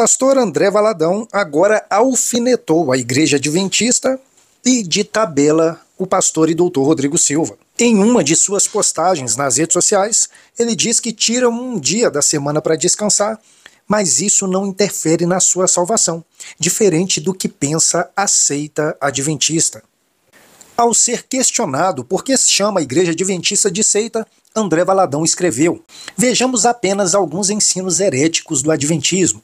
pastor André Valadão agora alfinetou a Igreja Adventista e, de tabela, o pastor e doutor Rodrigo Silva. Em uma de suas postagens nas redes sociais, ele diz que tira um dia da semana para descansar, mas isso não interfere na sua salvação, diferente do que pensa a seita adventista. Ao ser questionado por que se chama a Igreja Adventista de seita, André Valadão escreveu: vejamos apenas alguns ensinos heréticos do Adventismo.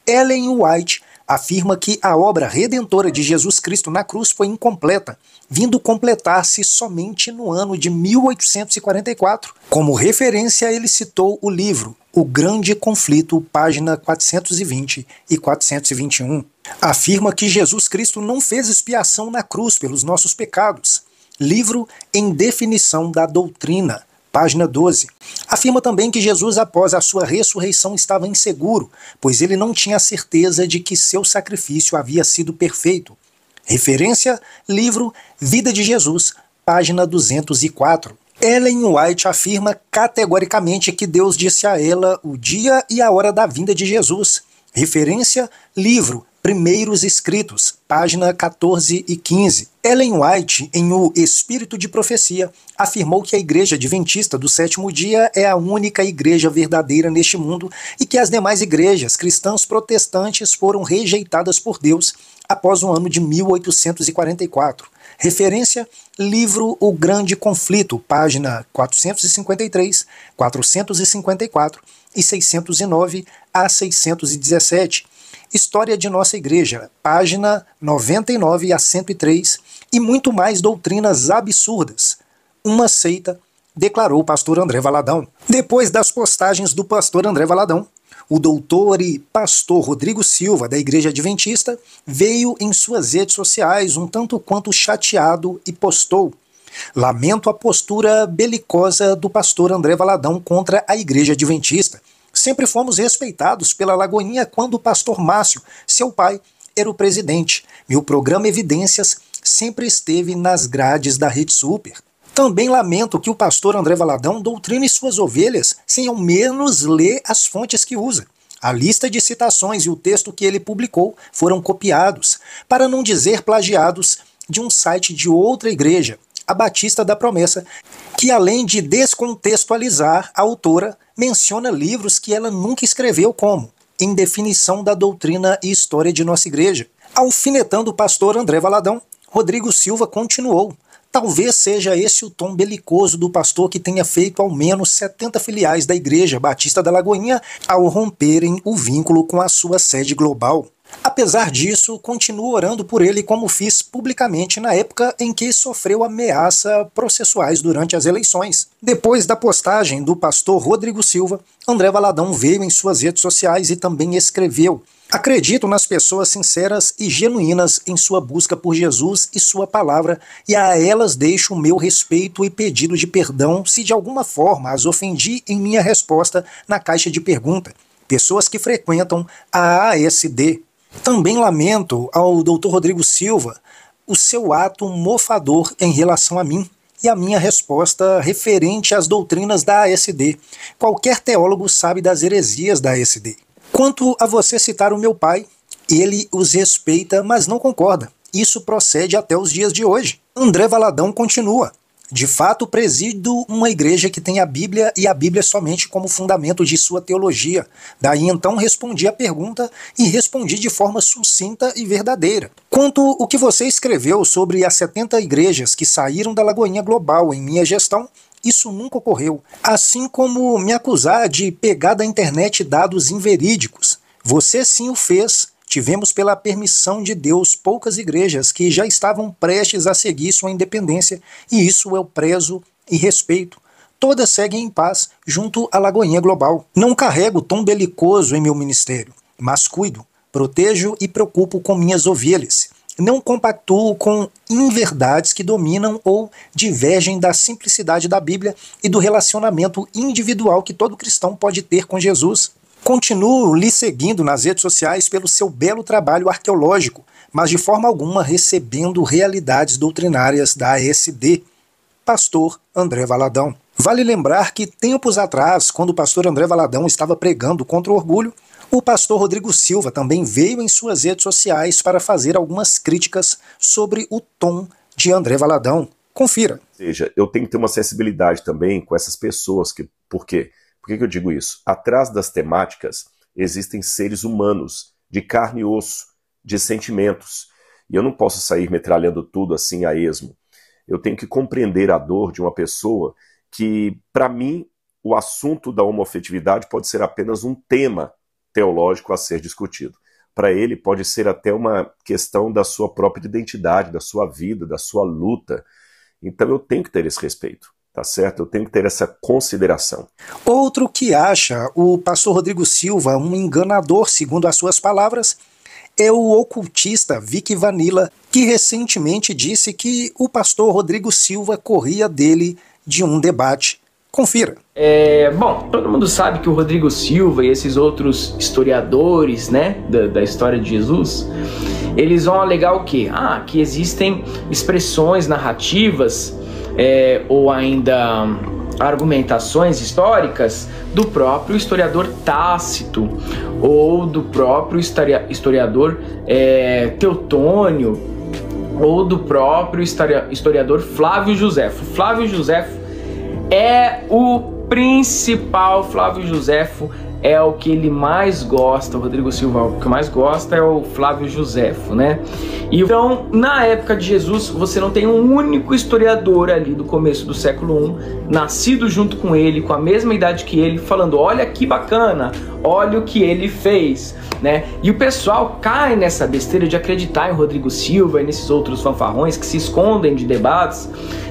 Ellen White afirma que a obra redentora de Jesus Cristo na cruz foi incompleta, vindo completar-se somente no ano de 1844. Como referência, ele citou o livro O Grande Conflito, página 420 e 421. Afirma que Jesus Cristo não fez expiação na cruz pelos nossos pecados. Livro Em Definição da Doutrina, página 12. Afirma também que Jesus, após a sua ressurreição, estava inseguro, pois ele não tinha certeza de que seu sacrifício havia sido perfeito. Referência, livro Vida de Jesus, página 204. Ellen White afirma categoricamente que Deus disse a ela o dia e a hora da vinda de Jesus. Referência, livro Primeiros Escritos, página 14 e 15. Ellen White, em O Espírito de Profecia, afirmou que a Igreja Adventista do Sétimo Dia é a única igreja verdadeira neste mundo e que as demais igrejas cristãs protestantes foram rejeitadas por Deus após o ano de 1844. Referência, livro O Grande Conflito, página 453, 454 e 609 a 617. História de Nossa Igreja, página 99 a 103, e muito mais doutrinas absurdas. Uma seita, declarou o pastor André Valadão. Depois das postagens do pastor André Valadão, o doutor e pastor Rodrigo Silva, da Igreja Adventista, veio em suas redes sociais um tanto quanto chateado e postou: lamento a postura belicosa do pastor André Valadão contra a Igreja Adventista. Sempre fomos respeitados pela Lagoinha quando o pastor Márcio, seu pai, era o presidente. Meu programa Evidências sempre esteve nas grades da Rede Super. Também lamento que o pastor André Valadão doutrine suas ovelhas sem ao menos ler as fontes que usa. A lista de citações e o texto que ele publicou foram copiados, para não dizer plagiados, de um site de outra igreja, a Batista da Promessa, que além de descontextualizar a autora, menciona livros que ela nunca escreveu, como Em Definição da Doutrina e História de Nossa Igreja. Alfinetando o pastor André Valadão, Rodrigo Silva continuou: talvez seja esse o tom belicoso do pastor que tenha feito ao menos 70 filiais da Igreja Batista da Lagoinha ao romperem o vínculo com a sua sede global. Apesar disso, continuo orando por ele como fiz publicamente na época em que sofreu ameaças processuais durante as eleições. Depois da postagem do pastor Rodrigo Silva, André Valadão veio em suas redes sociais e também escreveu: acredito nas pessoas sinceras e genuínas em sua busca por Jesus e sua palavra, e a elas deixo o meu respeito e pedido de perdão se de alguma forma as ofendi em minha resposta na caixa de pergunta. Pessoas que frequentam a ASD. Também lamento ao Dr. Rodrigo Silva o seu ato mofador em relação a mim e a minha resposta referente às doutrinas da ASD. Qualquer teólogo sabe das heresias da ASD. Quanto a você citar o meu pai, ele os respeita, mas não concorda. Isso procede até os dias de hoje. André Valadão continua: de fato, presido uma igreja que tem a Bíblia e a Bíblia somente como fundamento de sua teologia. Daí então respondi a pergunta e respondi de forma sucinta e verdadeira. Quanto o que você escreveu sobre as 70 igrejas que saíram da Lagoinha Global em minha gestão, isso nunca ocorreu. Assim como me acusar de pegar da internet dados inverídicos. Você sim o fez. Tivemos, pela permissão de Deus, poucas igrejas que já estavam prestes a seguir sua independência, e isso eu prezo e respeito. Todas seguem em paz junto à Lagoinha Global. Não carrego tom belicoso em meu ministério, mas cuido, protejo e preocupo com minhas ovelhas. Não compactuo com inverdades que dominam ou divergem da simplicidade da Bíblia e do relacionamento individual que todo cristão pode ter com Jesus. Continuo lhe seguindo nas redes sociais pelo seu belo trabalho arqueológico, mas de forma alguma recebendo realidades doutrinárias da ASD. Pastor André Valadão. Vale lembrar que tempos atrás, quando o pastor André Valadão estava pregando contra o orgulho, O pastor Rodrigo Silva também veio em suas redes sociais para fazer algumas críticas sobre o tom de André Valadão. Confira. Ou seja, eu tenho que ter uma sensibilidade também com essas pessoas. Por quê? Por que eu digo isso? Atrás das temáticas existem seres humanos, de carne e osso, de sentimentos. E eu não posso sair metralhando tudo assim a esmo. Eu tenho que compreender a dor de uma pessoa que, para mim, o assunto da homoafetividade pode ser apenas um tema teológico a ser discutido. Para ele pode ser até uma questão da sua própria identidade, da sua vida, da sua luta. Então eu tenho que ter esse respeito, tá certo? Eu tenho que ter essa consideração. Outro que acha o pastor Rodrigo Silva um enganador, segundo as suas palavras, é o ocultista Vic Vanilla, que recentemente disse que o pastor Rodrigo Silva corria dele de um debate. Confira. Bom, todo mundo sabe que o Rodrigo Silva e esses outros historiadores, né, da história de Jesus, eles vão alegar o quê? Que existem expressões narrativas ou ainda argumentações históricas do próprio historiador Tácito ou do próprio historiador Teotônio ou do próprio historiador Flávio Josefo. Flávio Josefo é o principal. Flávio Josefo é o que ele mais gosta. O Rodrigo Silva, o que mais gosta é o Flávio Josefo, né? E então, na época de Jesus, você não tem um único historiador ali do começo do século I, nascido junto com ele, com a mesma idade que ele, falando: olha que bacana, olha o que ele fez, né? E o pessoal cai nessa besteira de acreditar em Rodrigo Silva e nesses outros fanfarrões que se escondem de debates,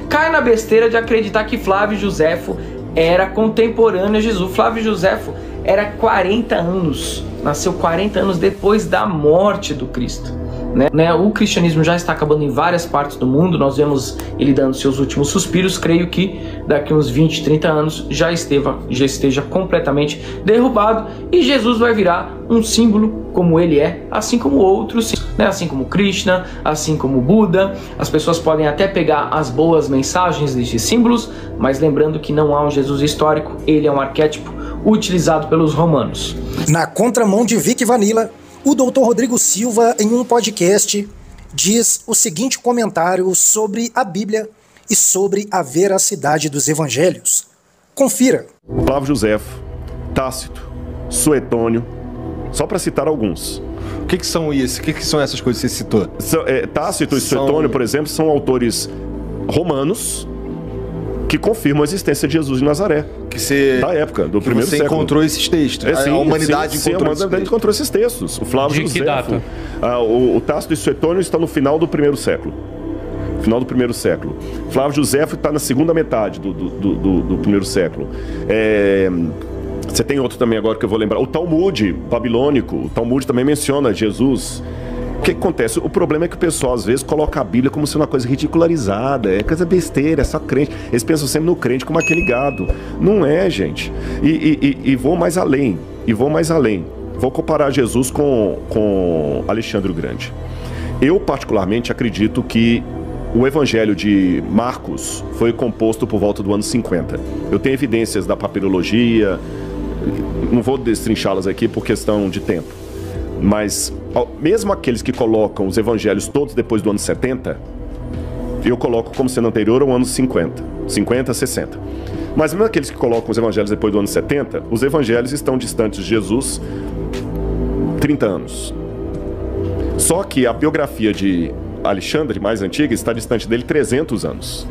cai na besteira de acreditar que Flávio Josefo era contemporâneo a Jesus. Flávio Josefo era 40 anos, nasceu 40 anos depois da morte do Cristo, né? O cristianismo já está acabando em várias partes do mundo, nós vemos ele dando seus últimos suspiros. Creio que daqui uns 20, 30 anos já esteja completamente derrubado e Jesus vai virar um símbolo como ele é, assim como outros, né? Assim como Krishna, assim como Buda. As pessoas podem até pegar as boas mensagens destes símbolos, mas lembrando que não há um Jesus histórico, ele é um arquétipo utilizado pelos romanos. Na contramão de Vic Vanilla, o Dr. Rodrigo Silva, em um podcast, diz o seguinte comentário sobre a Bíblia e sobre a veracidade dos evangelhos. Confira. Flávio Josefo, Tácito, Suetônio, só para citar alguns. O que são isso? O que são essas coisas que você citou? Tácito e Suetônio, por exemplo, são autores romanos que confirmam a existência de Jesus de Nazaré. Da época, do primeiro século. Você encontrou esses textos. A humanidade encontrou esses textos. O Flávio Josefo, data? O Tácito e Suetônio estão no final do primeiro século. Flávio Josefo está na segunda metade do primeiro século. Você tem outro também agora que eu vou lembrar. O Talmud babilônico. O Talmud também menciona Jesus. O que acontece? O problema é que o pessoal às vezes coloca a Bíblia como se uma coisa ridicularizada, é coisa besteira, é só crente. Eles pensam sempre no crente como aquele gado. Não é, gente. E vou mais além. Vou comparar Jesus com Alexandre o Grande. Eu particularmente acredito que o Evangelho de Marcos foi composto por volta do ano 50. Eu tenho evidências da papirologia, não vou destrinchá-las aqui por questão de tempo. Mas mesmo aqueles que colocam os evangelhos todos depois do ano 70, eu coloco como sendo anterior ao ano 50, 60. Mas mesmo aqueles que colocam os evangelhos depois do ano 70, os evangelhos estão distantes de Jesus 30 anos. Só que a biografia de Alexandre, mais antiga, está distante dele 300 anos.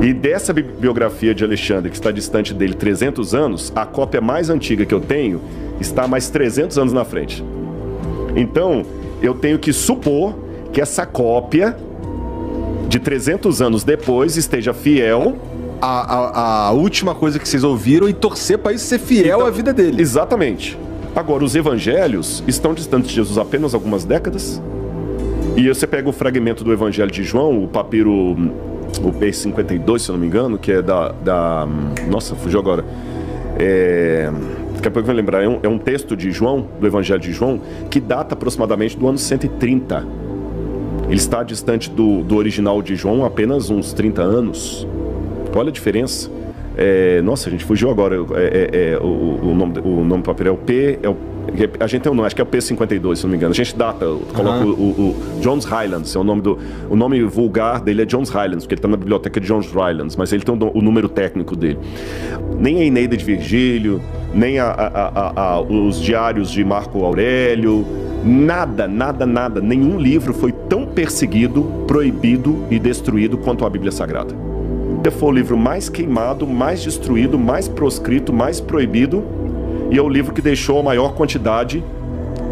E dessa biografia de Alexandre, que está distante dele 300 anos, a cópia mais antiga que eu tenho está mais 300 anos na frente. Então, eu tenho que supor que essa cópia de 300 anos depois esteja fiel a última coisa que vocês ouviram e torcer para isso ser fiel à vida dele. Exatamente. Agora, os evangelhos estão distantes de Jesus apenas algumas décadas. E você pega o fragmento do Evangelho de João, o papiro, o P52, se eu não me engano, que é nossa, fugiu agora. Daqui a pouco eu vou lembrar. É um texto de João, do Evangelho de João, que data aproximadamente do ano 130. Ele está distante do original de João apenas uns 30 anos. Olha a diferença. Nossa, a gente fugiu agora. O nome do papel é o P. A gente tem um nome, acho que é o P52, se não me engano. A gente data, coloca o Jones Highlands, é o nome vulgar dele é Jones Highlands, porque ele está na biblioteca de Jones Highlands, mas ele tem o número técnico dele. Nem a Eneida de Virgílio, nem os diários de Marco Aurélio, nada, nenhum livro foi tão perseguido, proibido e destruído quanto a Bíblia Sagrada. Foi o livro mais queimado, mais destruído, mais proscrito, mais proibido, e é o livro que deixou a maior quantidade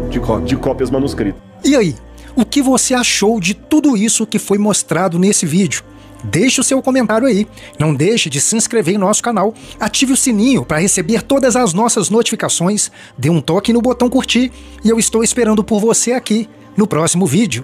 de cópias manuscritas. E aí, o que você achou de tudo isso que foi mostrado nesse vídeo? Deixe o seu comentário aí. Não deixe de se inscrever em nosso canal, ative o sininho para receber todas as nossas notificações, dê um toque no botão curtir e eu estou esperando por você aqui no próximo vídeo.